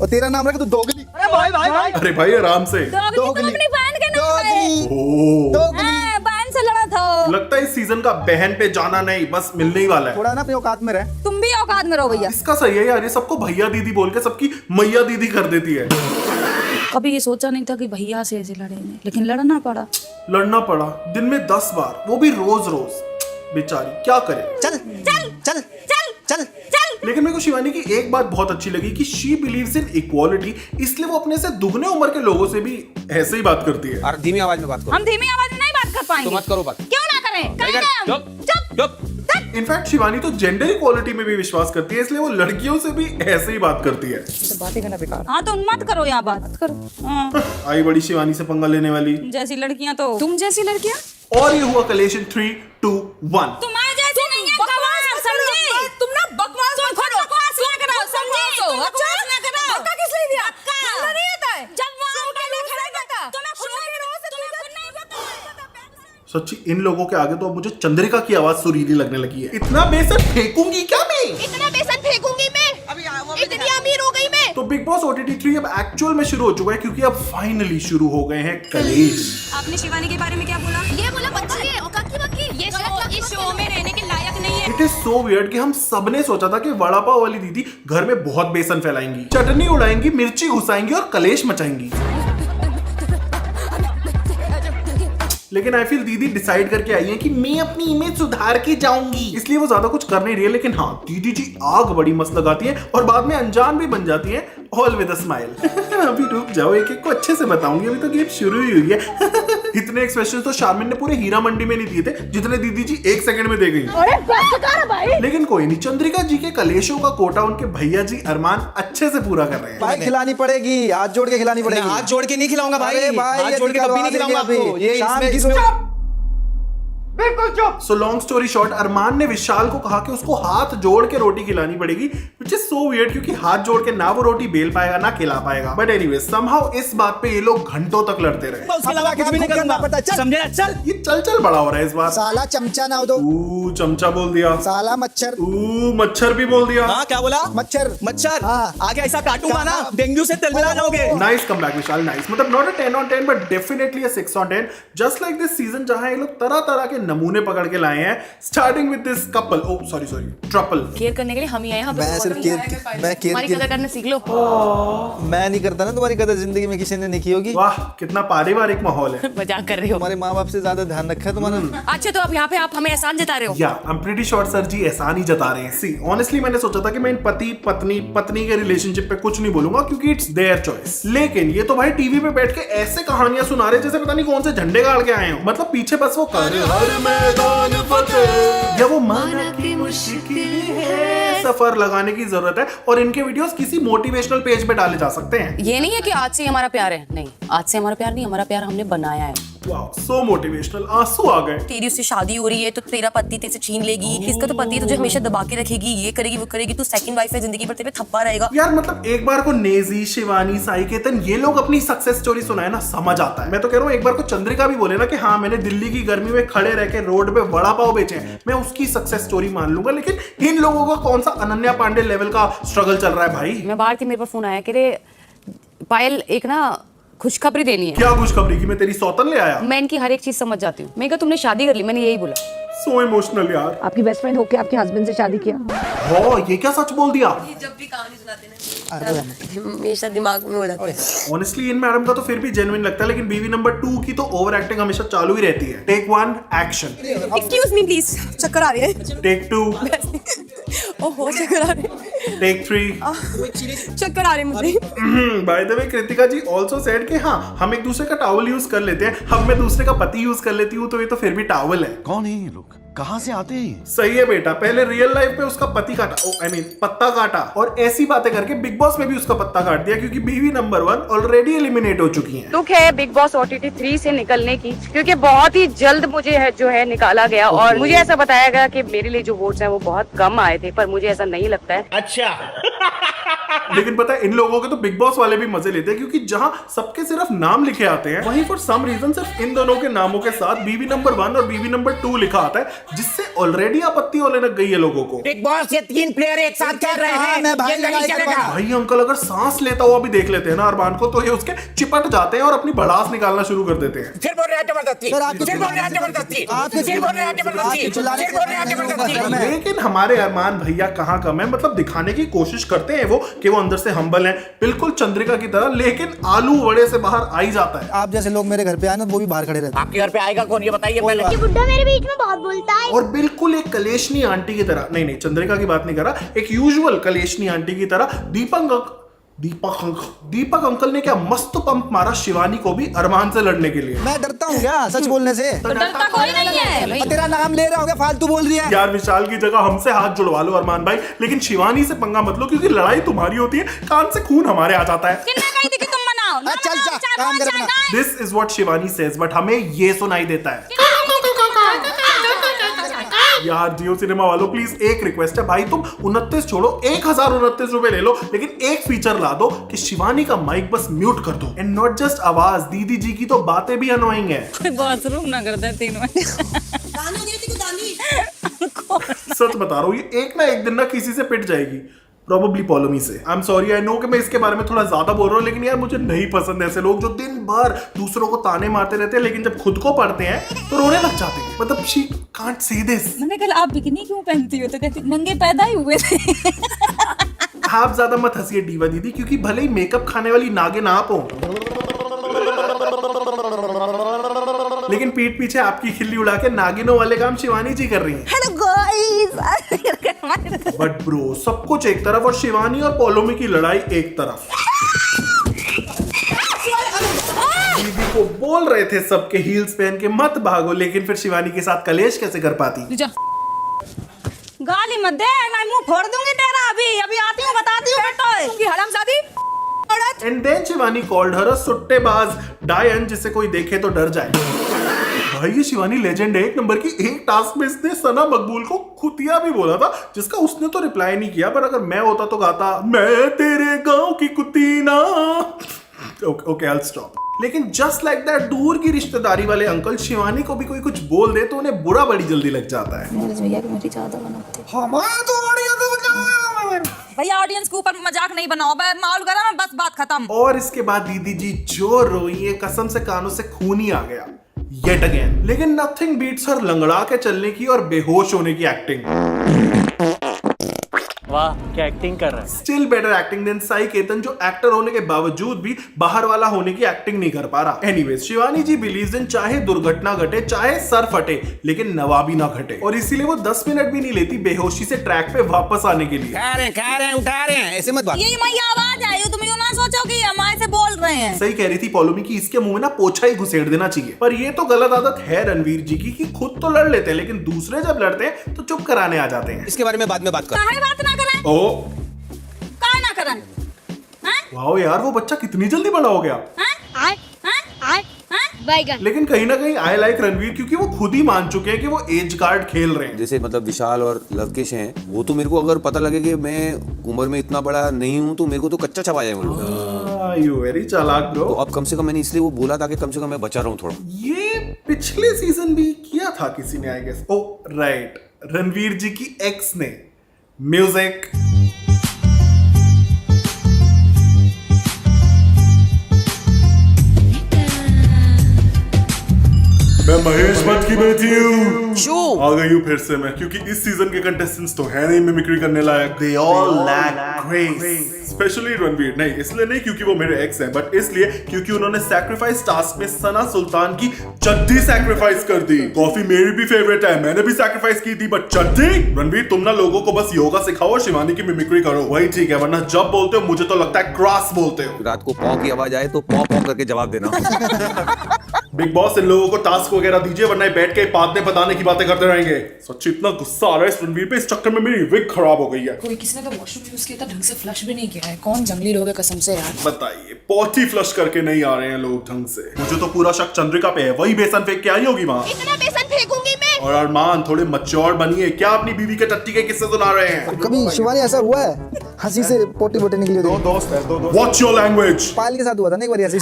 और तेरा नाम रख, तू दोगली। अरे भाई आराम से। दोगली। अपनी बहन के नाम दोगली। ओह, है, बहन से लड़ा था। लगता है इस सीजन का बहन पे जाना नहीं, बस मिलने ही वाला है। थोड़ा ना अपनी औकात में रह। तुम भी औकात में रहो भैया। इसका सही है यार, ये सबको भैया दीदी बोल के सबकी मैया दीदी कर देती है। कभी ये सोचा नहीं था कि भैया से ऐसे लड़ेंगे, लेकिन लड़ना पड़ा। लड़ना पड़ा दिन में 10 बार, वो भी रोज रोज। बेचारी क्या करे। चल चल चल चल चल चल। लेकिन मेरे को शिवानी की एक बात बहुत अच्छी लगी कि शी बिलीव्स इन इक्वालिटी, इसलिए वो अपने से दुगने उम्र के लोगों से भी ऐसे ही बात करती है। और धीमी आवाज में बात करो। हम धीमी आवाज में नहीं बात कर पाएंगे। तो मत करो बात। क्यों ना करें? करेंगे हम। चुप चुप। इनफैक्ट शिवानी तो जेंडर इक्वालिटी में भी विश्वास करती है, इसलिए वो लड़कियों से भी ऐसे ही बात करती है। बातें करना बेकार। हाँ तो मत करो यहाँ बात करो। हाँ। आई बड़ी शिवानी से पंगा लेने वाली। जैसी लड़कियां तो तुम जैसी लड़कियां। और ये हुआ कलेक्शन 3, 2, 1। तुम्हारे जैसी नहीं है गवार, समझे? तुम ना बकवास मत करो। बकवास ना करो, समझे? बकवास ना करो। धक्का किस लिए दिया? धक्का नहीं आता है। जब वहाँ उनके लिए खड़ा था, तुम्हें खुद नहीं पता। सच्ची इन लोगों के आगे तो अब मुझे चंद्रिका की आवाज सुरीली लगने लगी है। इतना बेसन फेंकूंगी क्या मैं? इतना बेसन फेंकूंगी मैं, इतनी अमीर हो गई मैं। तो बिग बॉस OTT 3 अब एक्चुअल में शुरू हो चुका है, क्योंकि अब फाइनली शुरू हो गए हैं कलेश। आपने शिवानी के बारे में क्या बोला? ये बोला बच्ची है, औकात की बच्ची। ये शो में रहने के लायक नहीं है। इट इज सो वियर्ड कि हम सबने सोचा था कि वड़ा पाव वाली दीदी घर में बहुत बेसन फैलाएंगी, चटनी उड़ाएंगी, मिर्ची घुसाएंगी और कलेश मचाएंगी। लेकिन आई फील दीदी डिसाइड करके आई है कि मैं अपनी इमेज सुधार के जाऊंगी, इसलिए वो ज्यादा कुछ कर नहीं रही है। लेकिन हाँ, दीदी जी आग बड़ी मस्त लगाती है और बाद में अनजान भी बन जाती है, ऑल विद अ स्माइल। अभी रुक जाओ, एक एक को अच्छे से बताऊंगी, अभी तो गेम शुरू ही हुई है। इतने एक्सप्रेशन तो शारमिन ने पूरे हीरा मंडी में नहीं दिए थे जितने दीदी जी 1 सेकंड में दे गई। अरे बस कर भाई। लेकिन कोई नहीं, चंद्रिका जी के कलेशों का कोटा उनके भैया जी अरमान अच्छे से पूरा कर रहे हैं। भाई खिलानी पड़ेगी, हाथ जोड़ के खिलानी पड़ेगी। हाथ जोड़ के नहीं खिलाऊंगा भाई। अरे भाई, हाथ जोड़ के कभी नहीं खिलाऊंगा आपको। ये शाम इसमें- की बिल्कुल चुप। सो लॉन्ग स्टोरी शॉर्ट, अरमान ने विशाल को कहा कि उसको हाथ जोड़ के रोटी खिलानी पड़ेगी, व्हिच इज सो वियर्ड क्योंकि हाथ जोड़ के ना वो रोटी बेल पाएगा ना खिला पाएगा। बट एनीवे समहाउ इस बात पे ये लोग घंटों तक लड़ते रहे। उसके अलावा कुछ भी नहीं करूंगा। समझे ना? चल। ये चल चल बड़ा हो रहा है इस बार। साला चमचा ना हो दो। चमचा बोल दिया। साला मच्छर। मच्छर भी बोल दिया। हाँ क्या बोला? मच्छर। मच्छर। हाँ। आगे ऐसा काटूंगा ना, डेंगू से तिलमिला जाओगे। नाइस कमबैक विशाल, नाइस। मतलब not a 10 on 10 but definitely a 6 on 10। Just like this season जहां ये लोग तरह तरह के नमूने पकड़ के लाए हैं, starting with this couple. Oh sorry truffle. Care करने के लिए हम ही आए हैं। मैं सिर्फ केयर हमारी कदर करना सीख लो। मैं नहीं करता ना, तुम्हारी कदर जिंदगी में किसी ने नहीं की होगी। वाह कितना पारिवारिक माहौल है। मजाक कर रहे हो। तुम्हारे माँ बाप से ज्यादा ध्यान रखा है तुम्हारा। अच्छा तो अब यहाँ पे आप हमें एहसान जता रहे हो। या I am pretty sure sir ji एहसान ही जता रहे हैं। सी ऑनेस्टली मैंने सोचा था कि मैं इन पति पत्नी के रिलेशनशिप पे कुछ नहीं बोलूंगा क्योंकि इट्स देयर चॉइस। लेकिन ये तो भाई टीवी पे बैठ के ऐसे कहानियां सुना रहे जैसे पता नहीं कौन से झंडे गाड़ के आए हो। मतलब पीछे बस वो कर हर मैदान फतेह या वो माना की मुश्किल है सफर लगाने की जरूरत है, और इनके वीडियोस किसी मोटिवेशनल पेज पे डाले जा सकते हैं। ये नहीं है कि आज से हमारा प्यार है, नहीं आज से हमारा प्यार नहीं, हमारा प्यार हमने बनाया है। वाओ सो मोटिवेशनल, आंसू आ गए। तेरी उससे शादी हो रही है तो तेरा पति तेरे से छीन लेगी, इसका तो पति तुझे हमेशा दबा के रखेगी, ये करेगी वो करेगी, तू सेकंड वाइफ है, जिंदगी भर तेरे पे थप्पा रहेगा। यार मतलब एक बार को नेजी, शिवानी, साई केतन ये लोग अपनी सक्सेस स्टोरी सुनाए ना, समझ आता है। मैं तो कह रहा हूँ एक बार को चंद्रिका भी बोले ना कि हाँ मैंने दिल्ली की गर्मी में खड़े रह के रोड पे वड़ा पाव बेचे हैं, मैं उसकी सक्सेस स्टोरी मान लूंगा। लेकिन इन लोगों का कौन सा अनन्या पांडे लेवल का स्ट्रगल चल रहा है भाई। मैं बाहर थी, मेरे पास फोन आया कि रे पायल एक ना खुशखबरी देनी है। क्या खुशखबरी की? मैं तेरी सौतन ले आया। मैं इनकी हर एक चीज समझ जाती हूँ। मैं कहा तुमने शादी कर ली, मैंने यही बोला। सो इमोशनल यार। आपकी बेस्ट फ्रेंड होके आपके हस्बैंड से शादी किया। हो ये क्या सच बोल दिया? जब भी कहानी सुनाते हैं हमेशा दिमाग में हो जाता है। ऑनेस्टली इन मैडम का तो फिर भी जेन्युइन लगता है, लेकिन बीवी नंबर 2 की तो ओवर एक्टिंग हमेशा चालू ही रहती है। Take 1 action. Excuse me please, चक्कर आ रहे हैं। टेक 2। ओहो चक्कर आ रहे हैं। टेक 3। चक्कर आ रहे हैं मुझे। By the way Kritika ji also said कि हाँ हम एक दूसरे का टॉवल यूज कर लेते हैं, अब मैं दूसरे का पति यूज कर लेती हूँ, तो ये तो फिर भी टॉवल है। कौन है ये लोग, कहाँ से आते हैं? सही है बेटा, पहले रियल लाइफ में उसका पति काटा, आई मीन पत्ता काटा, और ऐसी बातें करके बिग बॉस में भी उसका पत्ता काट दिया क्योंकि बीवी नंबर 1 ऑलरेडी एलिमिनेट हो चुकी हैं। दुख है बिग बॉस OTT 3 से निकलने की, क्योंकि बहुत ही जल्द मुझे है जो है निकाला गया, और मुझे ऐसा बताया गया कि मेरे लिए जो वोट्स हैं वो बहुत कम आए थे, पर मुझे ऐसा नहीं लगता है। अच्छा लेकिन पता है इन लोगों के तो बिग बॉस वाले भी मजे लेते हैं, क्योंकि जहां सबके सिर्फ नाम लिखे आते हैं वहीं फॉर सम रीजन सिर्फ इन दोनों के नामों के साथ बीवी नंबर 1 और बीवी नंबर 2 लिखा आता है, जिससे ऑलरेडी आपत्ति होने लग गई है लोगों को। बिग बॉस ये 3 प्लेयर एक साथ खेल रहे हैं, ये नहीं चलेगा। भाई अंकल अगर सांस लेता हुआ भी देख लेते हैं ना अरमान को, तो ये उसके चिपट जाते हैं और अपनी भड़ास निकालना शुरू कर देते हैं। फिर बोल रहे हैं जबरदस्ती, फिर बोल रहे हैं जबरदस्ती, फिर बोल रहे हैं जबरदस्ती, फिर बोल रहे हैं जबरदस्ती। लेकिन हमारे अरमान भैया कहाँ कम है, मतलब दिखाने की कोशिश करते हैं वो कि वो अंदर से हम्बल है, बिल्कुल चंद्रिका की तरह, लेकिन आलू वड़े से बाहर आ ही जाता है। आप जैसे लोग मेरे घर पे आए ना, वो भी बाहर खड़े रहते हैं। आपके घर पे आएगा कौन ये बताइए पहले। ये बुड्ढा मेरे बीच में बहुत बोलता है। और बिल्कुल एक कलेशनी आंटी की तरह, नहीं चंद्रिका की बात नहीं कर रहा, एक यूजुअल कलेशनी आंटी की तरह दीपक अंकल ने क्या मस्त पंप मारा शिवानी को भी अरमान से लड़ने के लिए। मैं डरता हूँ क्या सच बोलने से? डरता कोई नहीं है। तेरा नाम ले रहा होगा, फालतू बोल रही है। यार विशाल की जगह हमसे हाथ जुड़वा लो अरमान भाई, लेकिन शिवानी से पंगा मत लो, क्योंकि लड़ाई तुम्हारी होती है, कान से खून हमारे आ जाता है। किन्ने कही थी कि तुम बनाओ? चल जा, काम कर अपना। This is what Shivani says, but हमें ये सुनाई देता है। यार जियो सिनेमा वालों प्लीज एक रिक्वेस्ट है भाई, तुम 29 छोड़ो 1029 रुपए ले लो, लेकिन एक फीचर ला दो कि शिवानी का माइक बस म्यूट कर दो। एंड नॉट जस्ट आवाज, दीदी जी की तो बातें भी अनोइंग है। बाथरूम ना कर दे 3 बजे। सच बता रहा हूँ, ये एक ना एक दिन ना किसी से पिट जाएगी, प्रोबेबली पॉलोमी से। I am sorry, I know कि मैं इसके बारे में थोड़ा ज्यादा बोल रहा हूँ, लेकिन यार मुझे नहीं पसंद ऐसे लोग जो दिन भर दूसरों को ताने मारते रहते हैं, लेकिन जब खुद को पढ़ते हैं तो रोने लग जाते हैं। मतलब शी कांट से दिस। मैंने कल आप बिकिनी क्यों पहनती हो, तो कहती मंगे पैदा ही हुए थे। आप ज्यादा मत हंसिए डीवा दीदी, क्योंकि भले ही मेकअप खाने वाली नागिन आप हो, लेकिन पीठ पीछे आपकी खिल्ली उड़ा के नागिनों वाले काम शिवानी जी कर रही हैं। Hello guys. बट ब्रो, सब कुछ एक तरफ और शिवानी और पॉलोमी की लड़ाई एक तरफ। दीदी को बोल रहे थे सबके हील्स पहन के मत भागो, लेकिन फिर शिवानी के साथ कलेश कैसे कर पाती? गाली मत दे, मैं मुंह फोड़ दूंगी तेरा। अभी आती हूँ, बताती हूँ बेटो की हरामजादी। And then Shivani called her a सुट्टेबाज डायन, जिसे कोई देखे तो डर जाए। भाई ये शिवानी लेजेंड है, एक नंबर की। एक टास्क में इसने सना मकबूल को खुतिया भी बोला था, जिसका उसने तो रिप्लाई नहीं किया, पर अगर मैं होता तो गाता, मैं तेरे गांव की कुतीना। Okay I will stop. लेकिन जस्ट लाइक दैट, दूर की रिश्तेदारी वाले अंकल शिवानी को भी कोई कुछ बोल दे तो उन्हें बुरा बड़ी जल्दी लग जाता है। भैया ऑडियंस के ऊपर मजाक नहीं बनाओ, माहौल गरम है, बस बात खत्म। और इसके बाद दीदी जी जो रोई है, कसम से कानों से खून ही आ गया येट अगेन। लेकिन नथिंग बीट्स हर लंगड़ा के चलने की और बेहोश होने की एक्टिंग। वाह क्या एक्टिंग कर रहा है। Still better acting than Sai Ketan, जो एक्टर होने के बावजूद भी बाहर वाला होने की एक्टिंग नहीं कर पा रहा। Anyways, Shivani ji believes in चाहे दुर्घटना घटे, चाहे सर फटे, लेकिन नवाबी ना घटे, और इसीलिए वो 10 मिनट भी नहीं लेती बेहोशी से ट्रैक पे वापस आने के लिए। खा रहे हैं, उठा रहे हैं, ऐसे मत बात। ये मैं आवाज आई, तुम यूं ना सोचो कि हमारे से बोल रहे हैं। सही कह रही थी पॉलोमी की, इसके मुंह में ना पोछा ही घुसेड़ देना चाहिए। पर ये तो गलत आदत है रणवीर जी की, कि खुद तो लड़ लेते हैं, लेकिन दूसरे जब लड़ते हैं तो चुप कराने आ जाते हैं। इसके बारे में बाद में बात कर। काहे बात ना करें? ओ काहे ना करें? वाओ यार, वो बच्चा कितनी जल्दी बड़ा हो गया। लेकिन कहीं ना कहीं आई लाइक रणवीर, क्योंकि वो खुद ही मान चुके हैं कि वो एज कार्ड खेल रहे हैं। जैसे मतलब विशाल और लवकेश हैं, वो तो मेरे को अगर पता लगे कि मैं उम्र में इतना बड़ा नहीं हूँ तो मेरे को तो कच्चा चबा जाए वो लोग। यू वेरी चालाक ब्रो। तो अब कम से कम मैंने इसलिए वो बोला था कि कम से कम मैं बचा रहा हूँ थोड़ा। ये पिछले सीजन भी किया था किसी ने, I guess. Oh right, Ranveer ji की एक्स ने। म्यूजिक। मैं महेश भट्ट की बेटी हूँ। आ गई हूँ फिर से मैं, क्योंकि इस सीजन के कंटेस्टेंट्स तो है नहीं मिमिक्री करने लायक। They all lack grace. Specially Ranveer. नहीं इसलिए नहीं क्योंकि वो मेरे एक्स हैं, बट इसलिए क्योंकि उन्होंने सैक्रिफाइस टास्क में सना सुल्तान की चड्डी सैक्रिफाइस कर दी। कॉफी मेरी भी फेवरेट है, मैंने भी सैक्रिफाइस की थी, बट चड्डी। रणवीर तुम ना लोगों को बस योगा सिखाओ और शिवानी की मिमिक्री करो, वही ठीक है, वरना जब बोलते हो मुझे तो लगता है क्रॉस बोलते हो। रात को पौ की आवाज आए तो पौ पौ करके जवाब देना। बिग बॉस इन लोगों को टास्क वगैरह दीजिए, वरना बैठ के पादने पताने की बातें करते रहेंगे। सच्ची इतना गुस्सा आ रहा है इस रणवीर पे, इस चक्कर में मेरी विग खराब हो गई है। कोई किसी ने तो वॉशरूम यूज किया था, ढंग से फ्लश भी नहीं किया है। कौन जंगली लोग है कसम से यार। बताइए, पॉटी फ्लश करके नहीं आ रहे हैं लोग ढंग से। मुझे तो पूरा शक चंद्रिका पे है, वही बेसन फेंक के आई होगी वहाँ। इतना बेसन फेंकूंगी मैं। और अरमान थोड़े मैच्योर बनिए, क्या अपनी बीवी के टट्टी के किस्से सुना रहे हैं? कभी शिवानी ऐसा हुआ है? हंसी से पोटी पोटी निकली दो दोस्त है, दो दोस्त। Watch your language। पायल के साथ हुआ था ना एक बार ऐसे।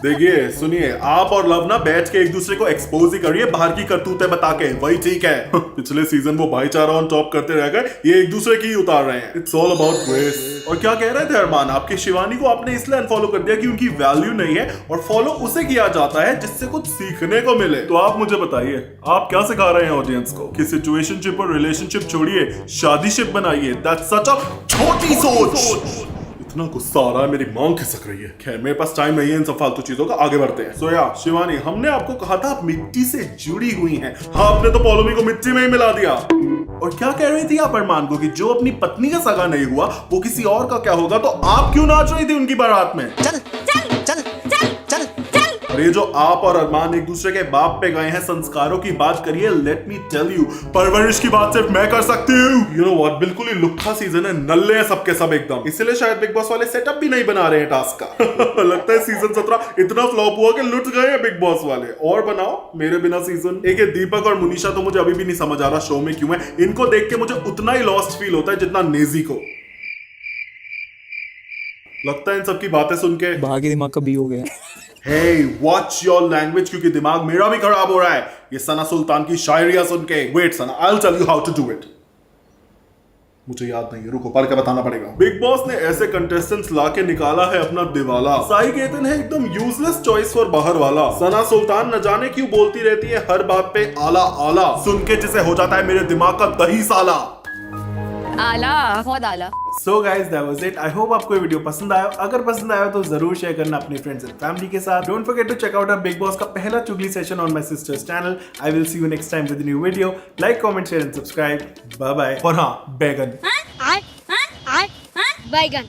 देखिए सुनिए, आप और लव ना बैठ के एक दूसरे को एक्सपोज ही करिए बाहर की करतूतें बता के, वही ठीक है। पिछले सीजन वो भाईचारा ऑन टॉप करते रह गए, ये एक दूसरे की ही उतार रहे हैं। It's all about grace. और क्या कह रहे थे अरमान, आपकी शिवानी को आपने इसलिए अनफॉलो कर दिया कि उनकी वैल्यू नहीं है, और फॉलो उसे किया जाता है जिससे कुछ सीखने को मिले। तो आप मुझे बताइए, आप क्या सिखा रहे हैं ऑडियंस को कि सिचुएशनशिप और रिलेशनशिप छोड़िए, शादीशिप बनाइए। दैट्स सच अ छोटी सोच। इतना गुस्सा आ रहा है, मेरी मांग खिसक रही है। खैर मेरे पास टाइम नहीं है इन सब फालतू चीजों का, आगे बढ़ते हैं। सोया शिवानी, हमने आपको कहा था आप मिट्टी से जुड़ी हुई हैं। हाँ, आपने तो पॉलोमी को मिट्टी में ही मिला दिया। और क्या कह रही थी आप अरमान को कि जो अपनी पत्नी का सगा नहीं हुआ वो किसी और का क्या होगा, तो आप क्यों नाच रही थी उनकी बारात में? चल चल चल चल चल चल। और ये जो आप और अरमान एक दूसरे के बाप पे गए हैं, संस्कारों की बात करिए। लेट मी टेल यू, परवरिश की बात सिर्फ मैं कर सकती हूँ। यू नो व्हाट, बिल्कुल ही लुक्खा सीजन है, नल्ले हैं सबके सब एकदम। इसलिए शायद बिग बॉस वाले सेटअप भी नहीं बना रहे हैं टास्क का। लगता है सीजन 17 इतना फ्लॉप हुआ कि लुट गए हैं बिग बॉस वाले। और बनाओ मेरे बिना सीजन। एक दीपक और मुनीषा तो मुझे अभी भी नहीं समझ आ रहा शो में क्यों है। इनको देख के मुझे उतना ही लॉस्ट फील होता है जितना नेजी को। लगता है इन सबकी बातें सुन के बाकी दिमाग का बी हो गया। Hey, watch your language, क्योंकि दिमाग मेरा भी खराब हो रहा है ये सना सुल्तान की शायरिया सुन के। Wait Sana, I'll tell you how to do it। मुझे याद नहीं है, रुको पढ़ के बताना पड़ेगा। बिग बॉस ने ऐसे कंटेस्टेंट्स ला के निकाला है अपना दिवाला। साई केतन है एकदम यूजलेस चॉइस फॉर बाहर वाला। सना सुल्तान न जाने क्यों बोलती रहती है हर बात पे आला आला, सुन के जिसे हो जाता है मेरे दिमाग का दही साला। आला, बहुत आला। So guys, that was it. I hope आपको ये वीडियो पसंद आया। अगर पसंद आया तो जरूर शेयर करना अपने फ्रेंड्स एंड फैमिली के साथ। Don't forget to check out our Big Boss का पहला चुगली session on my sister's channel. I will see you next time with a new video. Like, comment, share and subscribe. Bye bye. और हाँ, बैगन। बैगन।